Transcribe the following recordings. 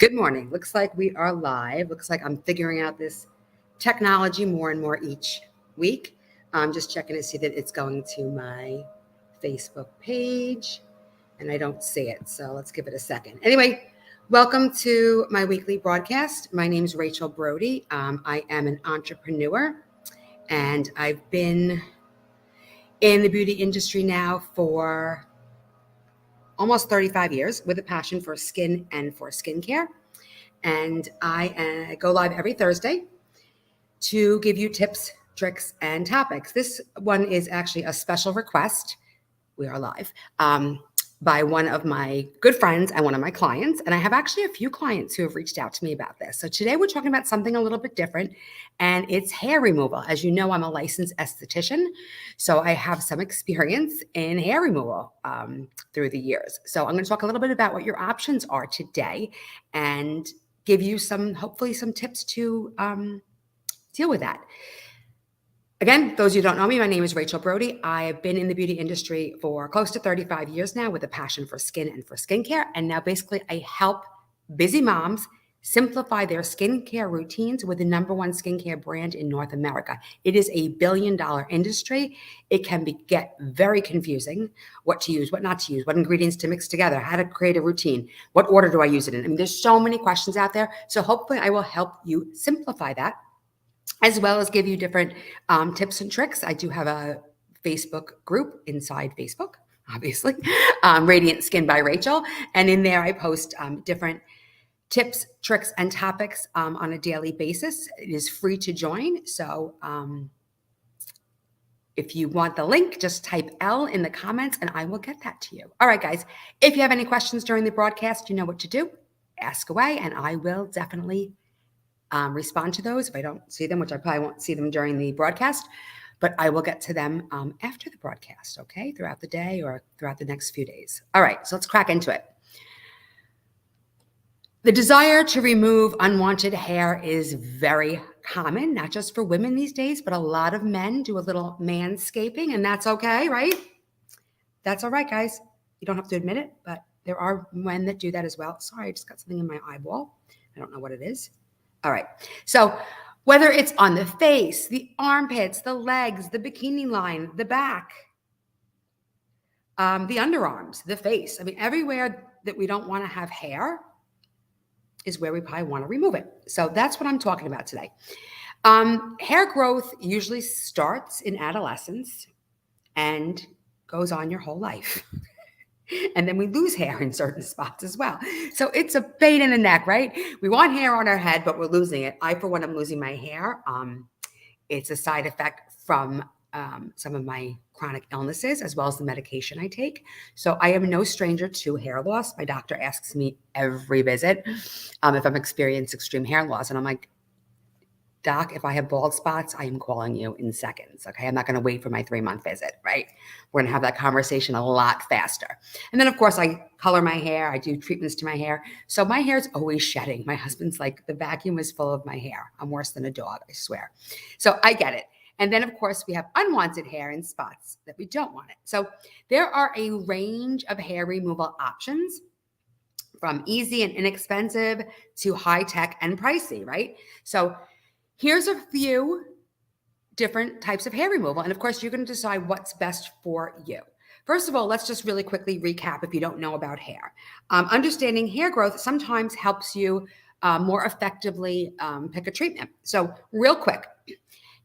Good morning. Looks like we are live. Looks like I'm figuring out this technology more and more each week. I'm just checking to see that it's going to my Facebook page and I don't see it. So let's give it a second. Anyway, welcome to my weekly broadcast. My name is Rachel Brody. I am an entrepreneur and I've been in the beauty industry now for almost 35 years with a passion for skin and for skincare. And I go live every Thursday to give you tips, tricks, and topics. This one is actually a special request. We are live by one of my good friends and one of my clients. And I have actually a few clients who have reached out to me about this. So today we're talking about something a little bit different, and it's hair removal. As you know, I'm a licensed esthetician, so I have some experience in hair removal through the years. So I'm going to talk a little bit about what your options are today and give you hopefully some tips to deal with that. Again, those of you who don't know me, my name is Rachel Brody. I have been in the beauty industry for close to 35 years now with a passion for skin and for skincare. And now basically I help busy moms simplify their skincare routines with the number one skincare brand in North America. It is a billion-dollar industry. It can get very confusing what to use, what not to use, what ingredients to mix together, how to create a routine, what order do I use it in? I mean, there's so many questions out there. So hopefully I will help you simplify that, as well as give you different tips and tricks. I do have a Facebook group inside Facebook, obviously, Radiant Skin by Rachel. And in there, I post different tips, tricks, and topics on a daily basis. It is free to join. So if you want the link, just type L in the comments and I will get that to you. All right, guys, if you have any questions during the broadcast, you know what to do. Ask away and I will definitely respond to those if I don't see them, which I probably won't see them during the broadcast, but I will get to them after the broadcast, okay, throughout the day or throughout the next few days. All right, so let's crack into it. The desire to remove unwanted hair is very common, not just for women these days, but a lot of men do a little manscaping, and that's okay, right? That's all right, guys. You don't have to admit it, but there are men that do that as well. Sorry, I just got something in my eyeball. I don't know what it is. All right. So whether it's on the face, the armpits, the legs, the bikini line, the back, the underarms, the face, I mean, everywhere that we don't want to have hair is where we probably want to remove it. So that's what I'm talking about today. Hair growth usually starts in adolescence and goes on your whole life. And then we lose hair in certain spots as well. So it's a pain in the neck, right? We want hair on our head, but we're losing it. I, for one, am losing my hair. It's a side effect from some of my chronic illnesses, as well as the medication I take. So I am no stranger to hair loss. My doctor asks me every visit if I'm experiencing extreme hair loss. And I'm like, Doc, if I have bald spots, I am calling you in seconds. Okay. I'm not going to wait for my 3-month visit, right? We're going to have that conversation a lot faster. And then, of course, I color my hair. I do treatments to my hair. So my hair is always shedding. My husband's like, the vacuum is full of my hair. I'm worse than a dog, I swear. So I get it. And then, of course, we have unwanted hair in spots that we don't want it. So there are a range of hair removal options, from easy and inexpensive to high tech and pricey, right? So here's a few different types of hair removal. And of course, you're going to decide what's best for you. First of all, let's just really quickly recap if you don't know about hair. Understanding hair growth sometimes helps you more effectively pick a treatment. So real quick,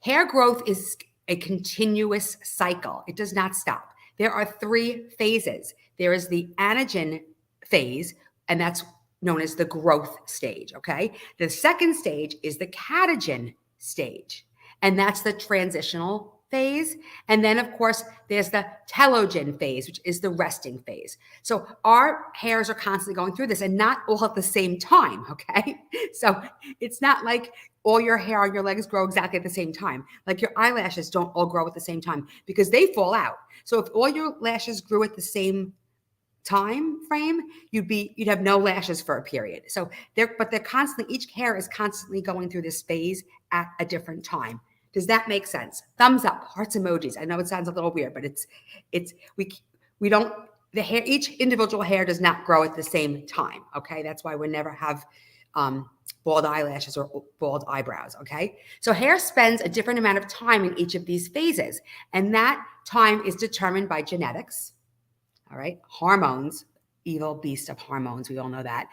hair growth is a continuous cycle. It does not stop. There are 3 phases. There is the anagen phase, and that's known as the growth stage, okay? The second stage is the catagen stage, and that's the transitional phase. And then, of course, there's the telogen phase, which is the resting phase. So our hairs are constantly going through this, and not all at the same time, okay? So it's not like all your hair on your legs grow exactly at the same time. Like your eyelashes don't all grow at the same time because they fall out. So if all your lashes grew at the same time frame, you'd have no lashes for a period. So they're constantly, each hair is constantly going through this phase at a different time. Does that make sense? Thumbs up, hearts, emojis. I know it sounds a little weird, but we don't the hair, each individual hair does not grow at the same time. Okay. That's why we never have bald eyelashes or bald eyebrows. Okay. So hair spends a different amount of time in each of these phases. And that time is determined by genetics. All right. Hormones, evil beast of hormones. We all know that.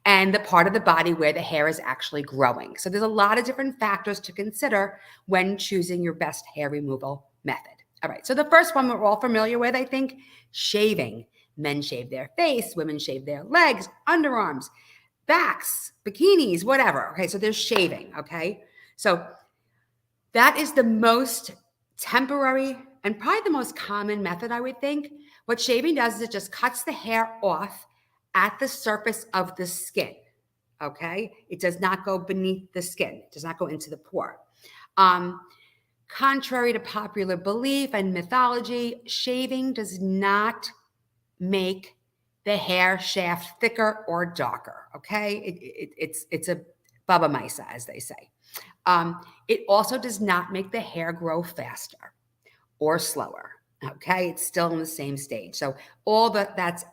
And the part of the body where the hair is actually growing. So there's a lot of different factors to consider when choosing your best hair removal method. All right. So the first one we're all familiar with, I think, shaving. Men shave their face, women shave their legs, underarms, backs, bikinis, whatever. Okay. So there's shaving. Okay. So that is the most temporary and probably the most common method, I would think. What shaving does is it just cuts the hair off at the surface of the skin. Okay. It does not go beneath the skin. It does not go into the pore. Contrary to popular belief and mythology, shaving does not make the hair shaft thicker or darker. Okay. It's a baba misa, as they say. It also does not make the hair grow faster or slower. Okay, it's still in the same stage. So all that's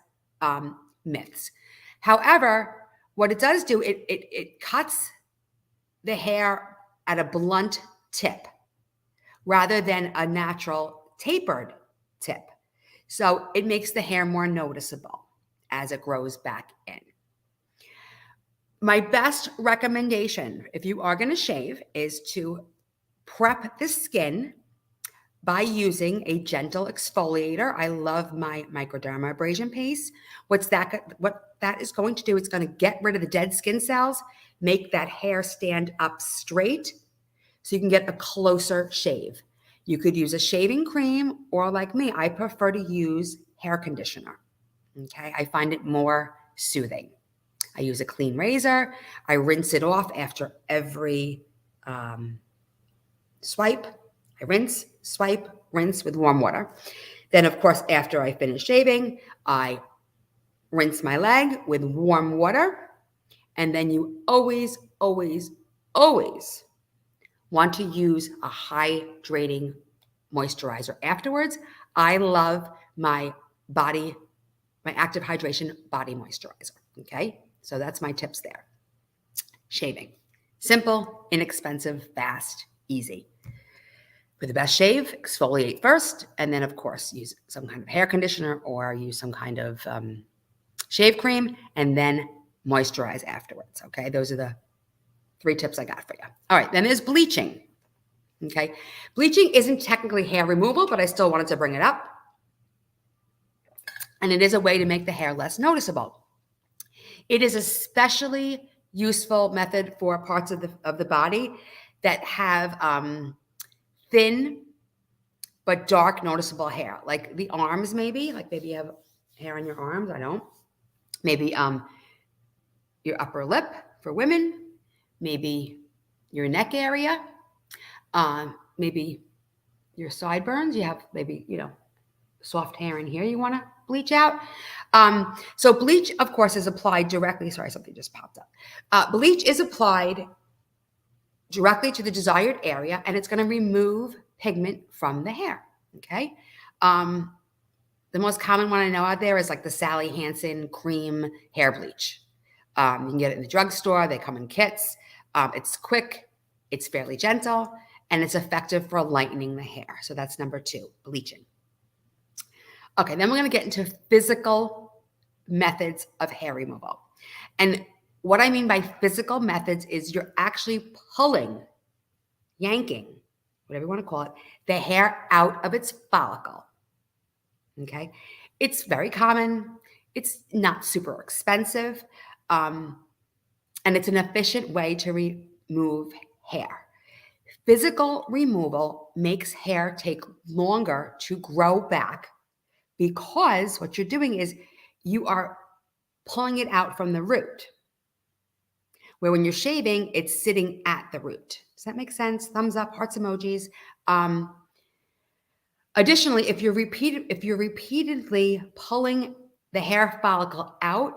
myths. However, what it does do, it cuts the hair at a blunt tip rather than a natural tapered tip. So it makes the hair more noticeable as it grows back in. My best recommendation, if you are going to shave, is to prep the skin by using a gentle exfoliator. I love my Microdermabrasion paste. What that is going to do, it's going to get rid of the dead skin cells, make that hair stand up straight so you can get a closer shave. You could use a shaving cream, or like me, I prefer to use hair conditioner. Okay, I find it more soothing. I use a clean razor. I rinse it off after every swipe. I rinse, swipe, rinse with warm water. Then, of course, after I finish shaving, I rinse my leg with warm water. And then you always, always, always want to use a hydrating moisturizer afterwards. I love my active hydration body moisturizer. Okay, so that's my tips there. Shaving. Simple, inexpensive, fast, easy. For the best shave, exfoliate first, and then, of course, use some kind of hair conditioner or use some kind of shave cream, and then moisturize afterwards. Okay, those are the 3 tips I got for you. All right, then there's bleaching. Okay, bleaching isn't technically hair removal, but I still wanted to bring it up. And it is a way to make the hair less noticeable. It is especially useful method for parts of the body that have thin but dark noticeable hair, like the arms, maybe you have hair on your arms. I don't. Maybe your upper lip for women, maybe your neck area, maybe your sideburns. You have maybe, soft hair in here you want to bleach out. So bleach, of course, is applied directly. Sorry, something just popped up. Bleach is applied directly to the desired area, and it's going to remove pigment from the hair. Okay. The most common one I know out there is like the Sally Hansen cream hair bleach. You can get it in the drugstore. They come in kits. It's quick, it's fairly gentle, and it's effective for lightening the hair. So that's number 2, bleaching. Okay, then we're going to get into physical methods of hair removal. And what I mean by physical methods is you're actually pulling, yanking, whatever you want to call it, the hair out of its follicle. Okay, it's very common. It's not super expensive. And it's an efficient way to remove hair. Physical removal makes hair take longer to grow back because what you're doing is you are pulling it out from the root. Where when you're shaving, it's sitting at the root. Does that make sense? Thumbs up, hearts emojis. Additionally, if you're repeatedly pulling the hair follicle out,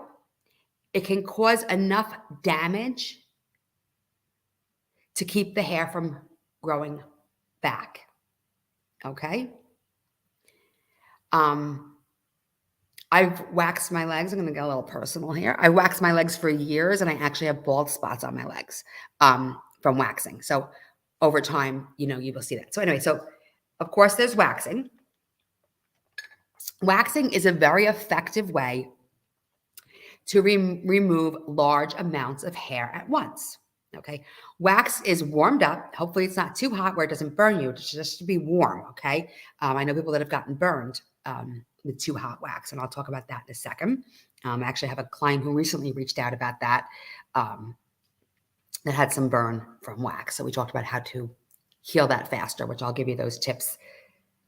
it can cause enough damage to keep the hair from growing back. Okay? I've waxed my legs. I'm going to get a little personal here. I waxed my legs for years, and I actually have bald spots on my legs from waxing. So over time, you will see that. So anyway, so of course there's waxing. Waxing is a very effective way to remove large amounts of hair at once. Okay. Wax is warmed up. Hopefully it's not too hot where it doesn't burn you. It's just to be warm. Okay. I know people that have gotten burned with too hot wax, and I'll talk about that in a second. I actually have a client who recently reached out about that, that had some burn from wax. So we talked about how to heal that faster, which I'll give you those tips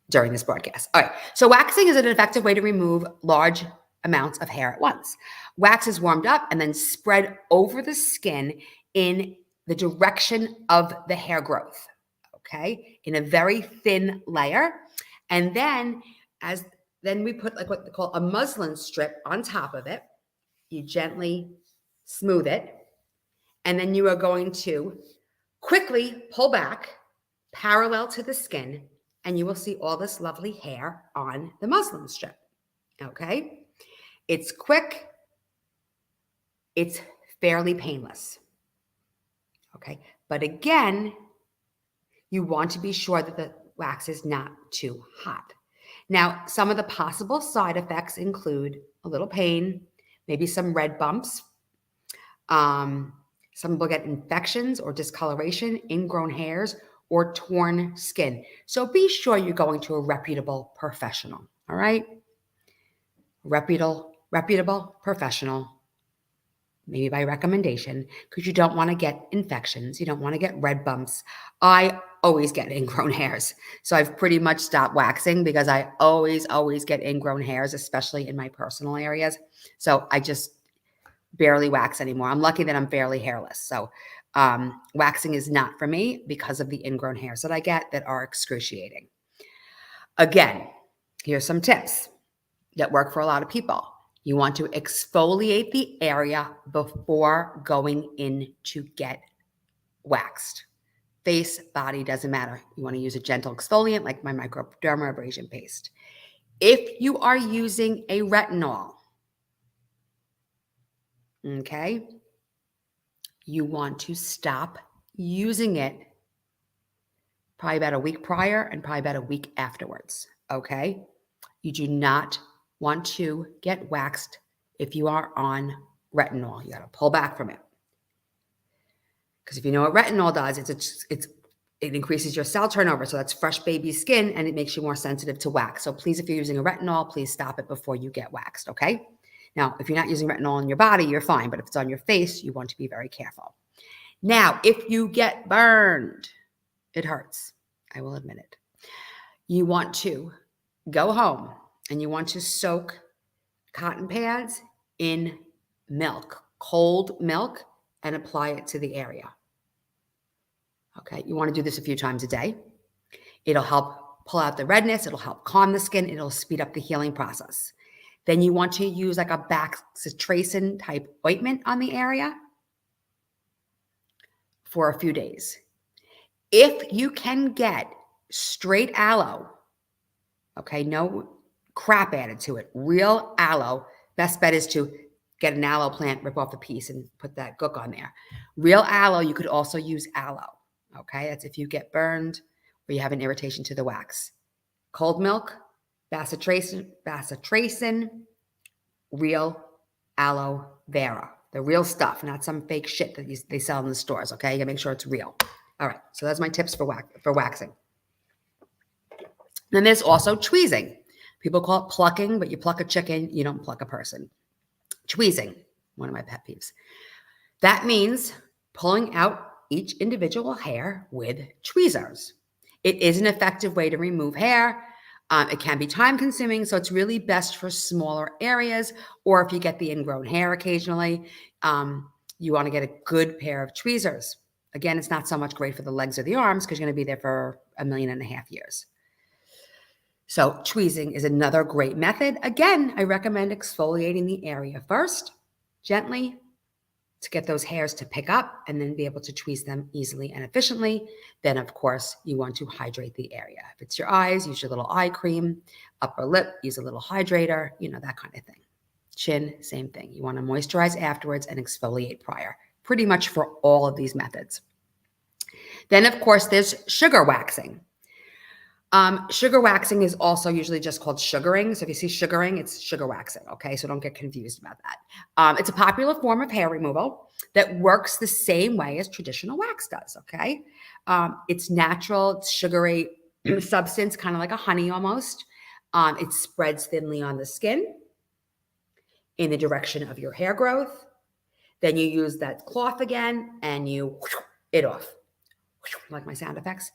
during this broadcast. All right. So waxing is an effective way to remove large amounts of hair at once. Wax is warmed up and then spread over the skin in the direction of the hair growth, okay, in a very thin layer. And then we put like what they call a muslin strip on top of it. You gently smooth it. And then you are going to quickly pull back parallel to the skin, and you will see all this lovely hair on the muslin strip, okay? It's quick. It's fairly painless, okay? But again, you want to be sure that the wax is not too hot. Now, some of the possible side effects include a little pain, maybe some red bumps. Some people get infections or discoloration, ingrown hairs, or torn skin. So be sure you're going to a reputable professional, all right? Reputable professional, maybe by recommendation, because you don't want to get infections. You don't want to get red bumps. I always get ingrown hairs. So I've pretty much stopped waxing because I always get ingrown hairs, especially in my personal areas. So I just barely wax anymore. I'm lucky that I'm fairly hairless. So waxing is not for me because of the ingrown hairs that I get that are excruciating. Again, here's some tips that work for a lot of people. You want to exfoliate the area before going in to get waxed. Face, body, doesn't matter. You want to use a gentle exfoliant like my microdermabrasion paste. If you are using a retinol, okay, you want to stop using it probably about a week prior and probably about a week afterwards, okay? You do not want to get waxed if you are on retinol. You got to pull back from it. Because if you know what retinol does, it increases your cell turnover. So that's fresh baby skin, and it makes you more sensitive to wax. So please, if you're using a retinol, please stop it before you get waxed, okay? Now, if you're not using retinol on your body, you're fine. But if it's on your face, you want to be very careful. Now, if you get burned, it hurts. I will admit it. You want to go home and you want to soak cotton pads in milk, cold milk, and apply it to the area. Okay, you want to do this a few times a day. It'll help pull out the redness. It'll help calm the skin. It'll speed up the healing process. Then you want to use like a bacitracin type ointment on the area for a few days. If you can get straight aloe, okay, no crap added to it, real aloe, best bet is to get an aloe plant, rip off a piece and put that gook on there. Real aloe, you could also use aloe, okay? That's if you get burned or you have an irritation to the wax. Cold milk, bacitracin, real aloe vera, the real stuff, not some fake shit that they sell in the stores, okay? You gotta make sure it's real. All right, so that's my tips for waxing. Then there's also tweezing. People call it plucking, but you pluck a chicken, you don't pluck a person. Tweezing, one of my pet peeves. That means pulling out each individual hair with tweezers. It is an effective way to remove hair. It can be time consuming, so it's really best for smaller areas, or if you get the ingrown hair occasionally, you want to get a good pair of tweezers. Again, it's not so much great for the legs or the arms because you're going to be there for 1.5 million years. So tweezing is another great method. Again, I recommend exfoliating the area first, gently, to get those hairs to pick up and then be able to tweeze them easily and efficiently, then of course you want to hydrate the area. If it's your eyes, use your little eye cream. Upper lip, use a little hydrator, that kind of thing. Chin, same thing. You want to moisturize afterwards and exfoliate prior, pretty much for all of these methods. Then of course there's sugar waxing. Sugar waxing is also usually just called sugaring. So if you see sugaring, it's sugar waxing. Okay, so don't get confused about that. It's a popular form of hair removal that works the same way as traditional wax does. Okay, it's natural, it's sugary substance, kind of like a honey almost. It spreads thinly on the skin in the direction of your hair growth. Then you use that cloth again and you it off, like my sound effects.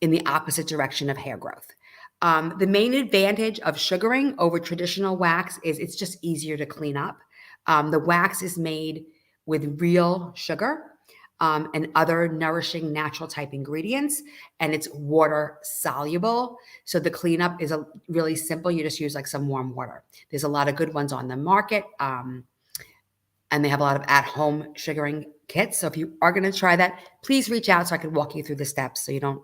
In the opposite direction of hair growth. The main advantage of sugaring over traditional wax is it's just easier to clean up. The wax is made with real sugar and other nourishing natural type ingredients, and it's water soluble. So the cleanup is really simple. You just use like some warm water. There's a lot of good ones on the market, and they have a lot of at-home sugaring kits. So if you are going to try that, please reach out so I can walk you through the steps so you don't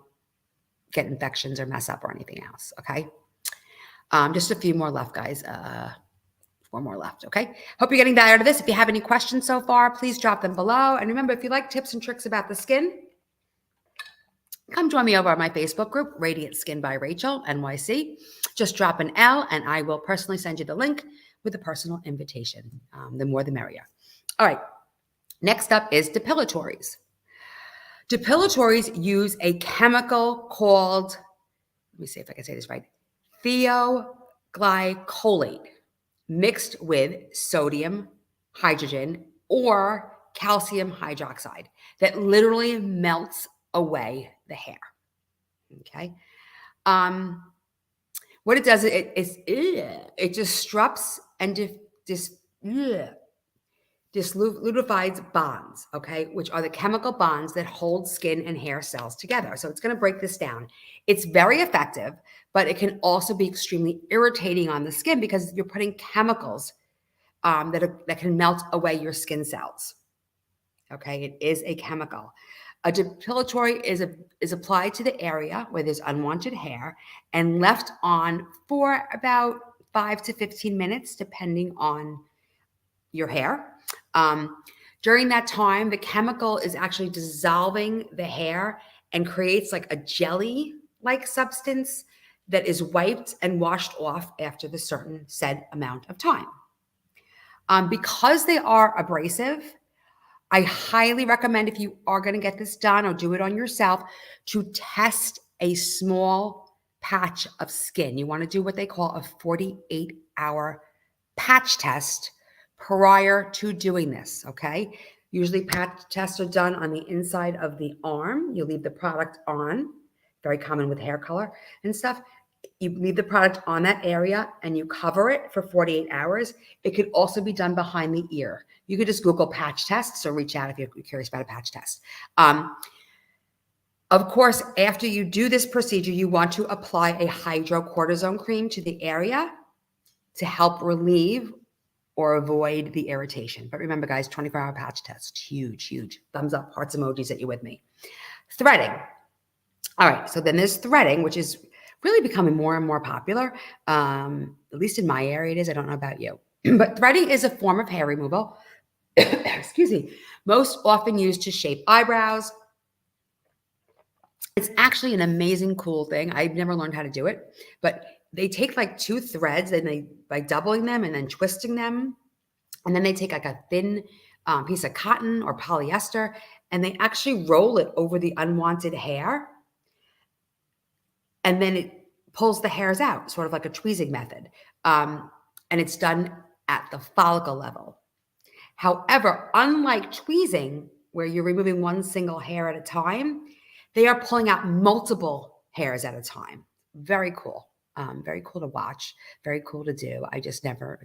get infections or mess up or anything else. Okay. Just a few more left, guys. 4 more left. Okay. Hope you're getting value out of this. If you have any questions so far, please drop them below. And remember, if you like tips and tricks about the skin, come join me over on my Facebook group, Radiant Skin by Rachel, NYC. Just drop an L and I will personally send you the link with a personal invitation. The more, the merrier. All right. Next up is depilatories. Depilatories use a chemical called, let me see if I can say this right, thioglycolate mixed with sodium, hydrogen, or calcium hydroxide that literally melts away the hair. Okay. What it does, it disrupts and disludifies bonds, okay, which are the chemical bonds that hold skin and hair cells together. So it's going to break this down. It's very effective, but it can also be extremely irritating on the skin because you're putting chemicals that can melt away your skin cells. Okay, it is a chemical. A depilatory is applied to the area where there's unwanted hair and left on for about 5 to 15 minutes, depending on your hair. During that time, the chemical is actually dissolving the hair and creates like a jelly-like substance that is wiped and washed off after the certain said amount of time. Because they are abrasive, I highly recommend, if you are going to get this done or do it on yourself, to test a small patch of skin. You want to do what they call a 48-hour patch test prior to doing this, okay? Usually patch tests are done on the inside of the arm. You leave the product on, very common with hair color and stuff. You leave the product on that area and you cover it for 48 hours. It could also be done behind the ear. You could just Google patch tests or reach out if you're curious about a patch test. Of course, after you do this procedure, you want to apply a hydrocortisone cream to the area to help relieve or avoid the irritation. But remember, guys, 24-hour patch test, huge, huge. Thumbs up, hearts, emojis that you're with me. Threading. All right, so then there's threading, which is really becoming more and more popular. At least in my area it is. I don't know about you. But threading is a form of hair removal, excuse me, most often used to shape eyebrows. It's actually an amazing, cool thing. I've never learned how to do it, but they take like 2 threads and by doubling them and then twisting them. And then they take like a thin piece of cotton or polyester and they actually roll it over the unwanted hair. And then it pulls the hairs out, sort of like a tweezing method. And it's done at the follicle level. However, unlike tweezing, where you're removing one single hair at a time, they are pulling out multiple hairs at a time. Very cool. Very cool to watch. Very cool to do. A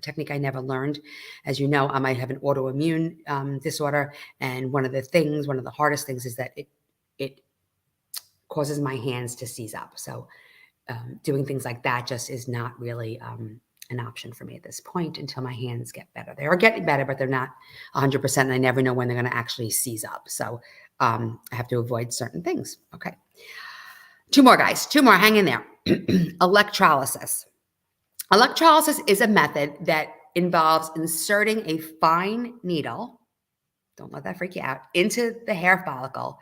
technique I never learned. As you know, I might have an autoimmune disorder. And one of the hardest things is that it causes my hands to seize up. So doing things like that just is not really an option for me at this point until my hands get better. They are getting better, but they're not 100%. And I never know when they're going to actually seize up. So I have to avoid certain things. Okay. Two more, guys. Two more. Hang in there. Electrolysis. Electrolysis is a method that involves inserting a fine needle, don't let that freak you out, into the hair follicle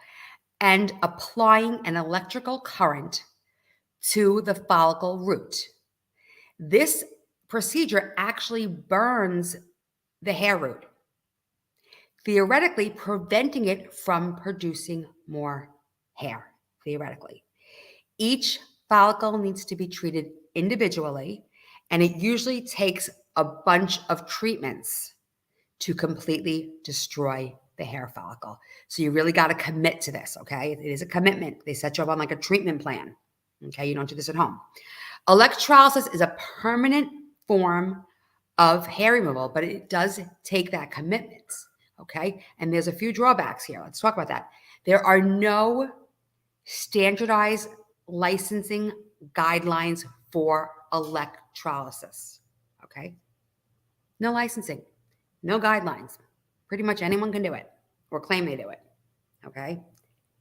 and applying an electrical current to the follicle root. This procedure actually burns the hair root, theoretically preventing it from producing more hair, theoretically. Each follicle needs to be treated individually, and it usually takes a bunch of treatments to completely destroy the hair follicle. So you really got to commit to this, okay? It is a commitment. They set you up on like a treatment plan, okay? You don't do this at home. Electrolysis is a permanent form of hair removal, but it does take that commitment, okay? And there's a few drawbacks here. Let's talk about that. There are no standardized licensing guidelines for electrolysis, okay? No licensing, no guidelines. Pretty much anyone can do it or claim they do it, okay?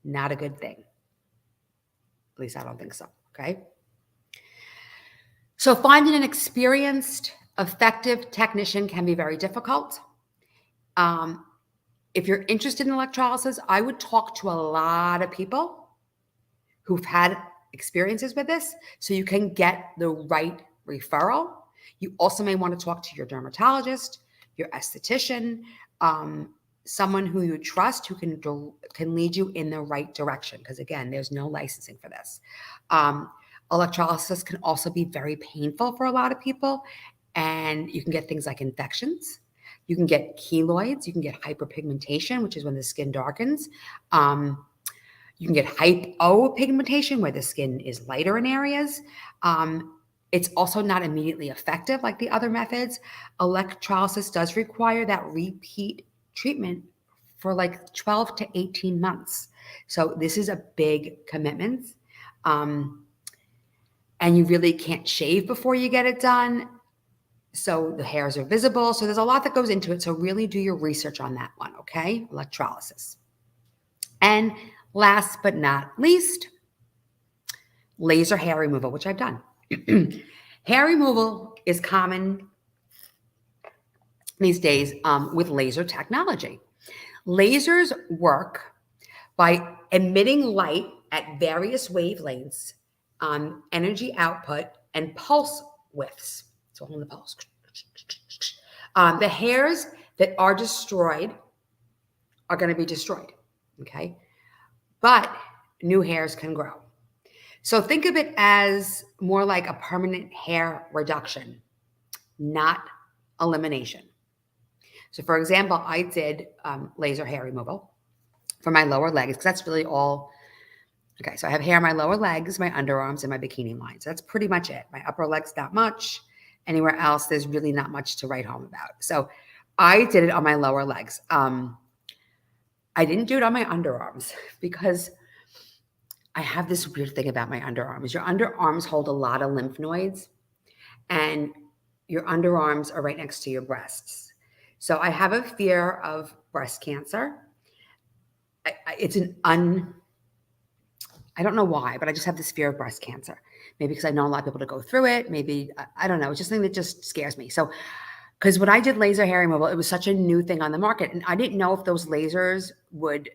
Not a good thing. At least I don't think so, okay? So finding an experienced, effective technician can be very difficult. If you're interested in electrolysis, I would talk to a lot of people who've had experiences with this so you can get the right referral. You also may want to talk to your dermatologist, your esthetician, someone who you trust who can lead you in the right direction. Because again, there's no licensing for this. Electrolysis can also be very painful for a lot of people, and you can get things like infections. You can get keloids. You can get hyperpigmentation, which is when the skin darkens. You can get hypopigmentation, where the skin is lighter in areas. It's also not immediately effective like the other methods. Electrolysis does require that repeat treatment for like 12 to 18 months. So this is a big commitment. And you really can't shave before you get it done. So the hairs are visible. So there's a lot that goes into it. So really do your research on that one, okay? Electrolysis. And last but not least, laser hair removal, which I've done. Hair removal is common these days with laser technology. Lasers work by emitting light at various wavelengths, energy output, and pulse widths. So hold the pulse. The hairs that are destroyed are going to be destroyed, okay? But new hairs can grow. So think of it as more like a permanent hair reduction, not elimination. So for example, I did laser hair removal for my lower legs because that's really all. Okay, so I have hair on my lower legs, my underarms, and my bikini line. So that's pretty much it. My upper legs, not much. Anywhere else, there's really not much to write home about. So I did it on my lower legs. I didn't do it on my underarms because I have this weird thing about my underarms. Your underarms hold a lot of lymph nodes, and your underarms are right next to your breasts. So I have a fear of breast cancer. I don't know why, but I just have this fear of breast cancer. Maybe because I know a lot of people to go through it. Maybe, I don't know. It's just something that just scares me. So, because when I did laser hair removal, it was such a new thing on the market. And I didn't know if those lasers would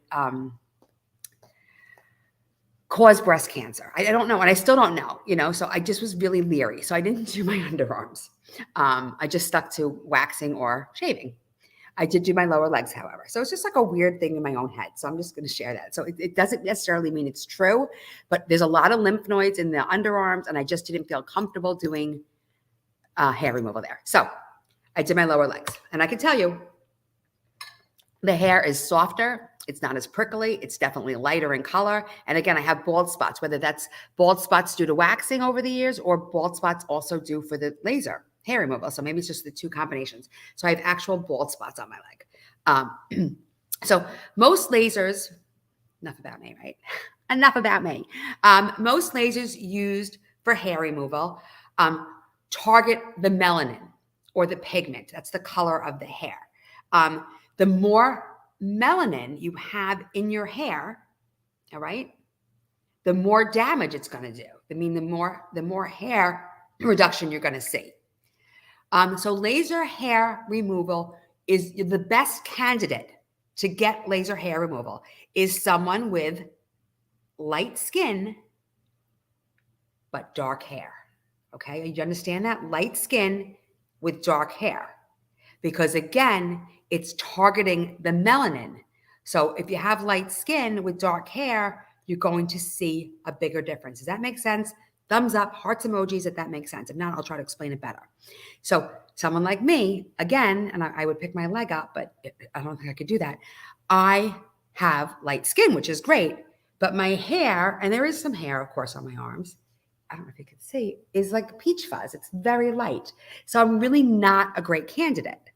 cause breast cancer. I don't know. And I still don't know, so I just was really leery. So I didn't do my underarms. I just stuck to waxing or shaving. I did do my lower legs, however. So it's just like a weird thing in my own head. So I'm just going to share that. So it doesn't necessarily mean it's true, but there's a lot of lymph nodes in the underarms, and I just didn't feel comfortable doing hair removal there. So I did my lower legs, and I can tell you the hair is softer. It's not as prickly. It's definitely lighter in color. And again, I have bald spots, whether that's bald spots due to waxing over the years or bald spots also due for the laser hair removal. So maybe it's just the two combinations. So I have actual bald spots on my leg. So most lasers, enough about me, right? Enough about me. Most lasers used for hair removal target the melanin or the pigment. That's the color of the hair. The more melanin you have in your hair, all right, the more damage it's going to do. I mean, the more hair reduction you're going to see. So laser hair removal is the best candidate to get laser hair removal is someone with light skin but dark hair. Okay, you understand that? Light skin with dark hair. Because again, it's targeting the melanin. So if you have light skin with dark hair, you're going to see a bigger difference. Does that make sense? Thumbs up, hearts emojis if that makes sense. If not, I'll try to explain it better. So someone like me, again, and I would pick my leg up, but I don't think I could do that. I have light skin, which is great, but my hair, and there is some hair, of course, on my arms, I don't know if you can see, is like peach fuzz. It's very light. So I'm really not a great candidate,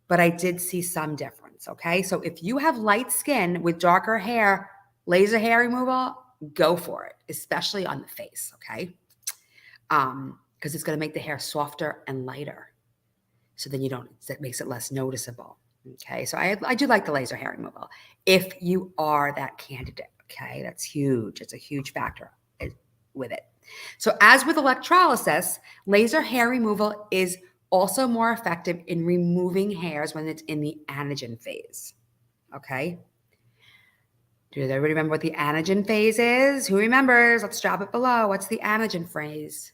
but I did see some difference, okay? So if you have light skin with darker hair, laser hair removal, go for it, especially on the face, okay? Because it's going to make the hair softer and lighter. So then that makes it less noticeable, okay? So I do like the laser hair removal if you are that candidate, okay? That's huge. It's a huge factor with it. So as with electrolysis, laser hair removal is also more effective in removing hairs when it's in the anagen phase, okay? Does everybody remember what the anagen phase is? Who remembers? Let's drop it below. What's the anagen phase?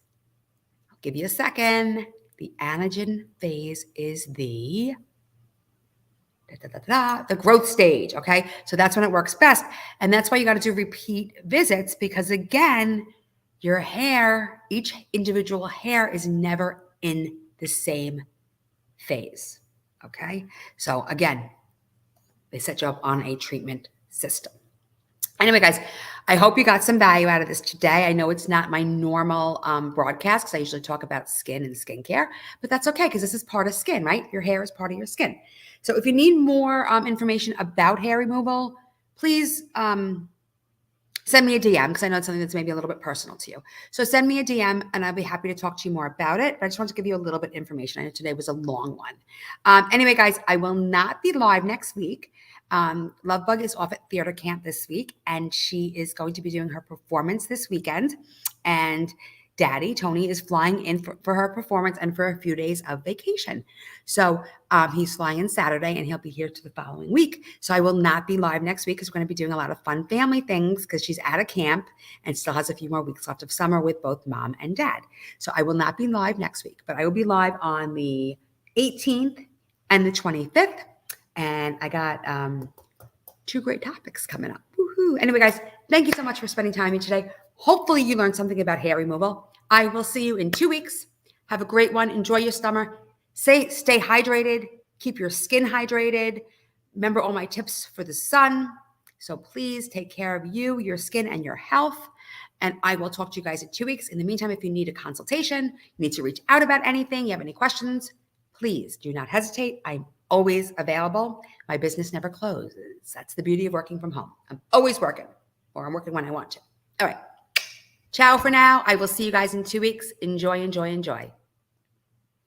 I'll give you a second. The anagen phase is the growth stage, okay? So that's when it works best. And that's why you got to do repeat visits because, again, your hair, each individual hair is never in the same phase, okay? So, again, they set you up on a treatment system. Anyway, guys, I hope you got some value out of this today. I know it's not my normal broadcast because I usually talk about skin and skincare, but that's okay because this is part of skin, right? Your hair is part of your skin. So if you need more information about hair removal, please send me a DM because I know it's something that's maybe a little bit personal to you. So send me a DM and I'll be happy to talk to you more about it. But I just wanted to give you a little bit of information. I know today was a long one. Anyway, guys, I will not be live next week. Lovebug is off at theater camp this week, and she is going to be doing her performance this weekend. And Daddy, Tony, is flying in for her performance and for a few days of vacation. So he's flying in Saturday, and he'll be here to the following week. So I will not be live next week because we're going to be doing a lot of fun family things because she's at a camp and still has a few more weeks left of summer with both mom and dad. So I will not be live next week, but I will be live on the 18th and the 25th. And I got 2 great topics coming up. Woohoo. Anyway, guys, thank you so much for spending time with me today. Hopefully you learned something about hair removal. I will see you in 2 weeks. Have a great one. Enjoy your summer. Stay hydrated. Keep your skin hydrated. Remember all my tips for the sun. So please take care of you, your skin, and your health. And I will talk to you guys in 2 weeks. In the meantime, if you need a consultation, you need to reach out about anything, you have any questions, please do not hesitate. I'm always available. My business never closes. That's the beauty of working from home. I'm always working, or I'm working when I want to. All right. Ciao for now. I will see you guys in 2 weeks. Enjoy, enjoy, enjoy.